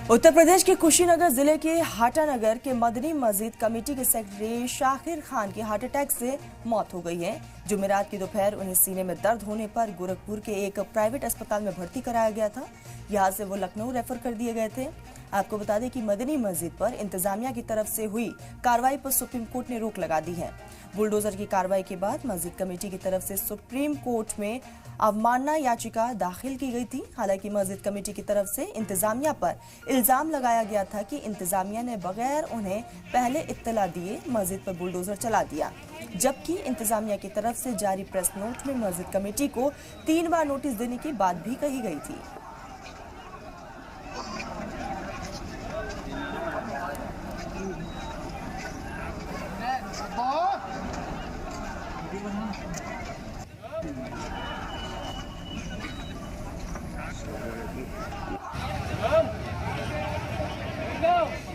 उत्तर प्रदेश के कुशीनगर जिले के हाटानगर के मदनी मस्जिद कमेटी के सेक्रेटरी शाकिर खान की हार्ट अटैक से मौत हो गई है। जुमेरात की दोपहर उन्हें सीने में दर्द होने पर गोरखपुर के एक प्राइवेट अस्पताल में भर्ती कराया गया था। यहां से वो लखनऊ रेफर कर दिए गए थे। आपको बता दें कि मदनी मस्जिद पर इंतजामिया की तरफ से हुई कार्रवाई पर सुप्रीम कोर्ट ने रोक लगा दी है। बुलडोजर की कार्रवाई के बाद मस्जिद कमेटी की तरफ से सुप्रीम कोर्ट में अवमानना याचिका दाखिल की गई थी। हालांकि मस्जिद कमेटी की तरफ से इंतजामिया पर इल्जाम लगाया गया था कि इंतजामिया ने बगैर उन्हें पहले इत्तला दिए मस्जिद पर बुलडोजर चला दिया, जबकि इंतजामिया की तरफ से जारी प्रेस नोट में मस्जिद कमेटी को 3 बार नोटिस देने की बात भी कही गई थी। Go!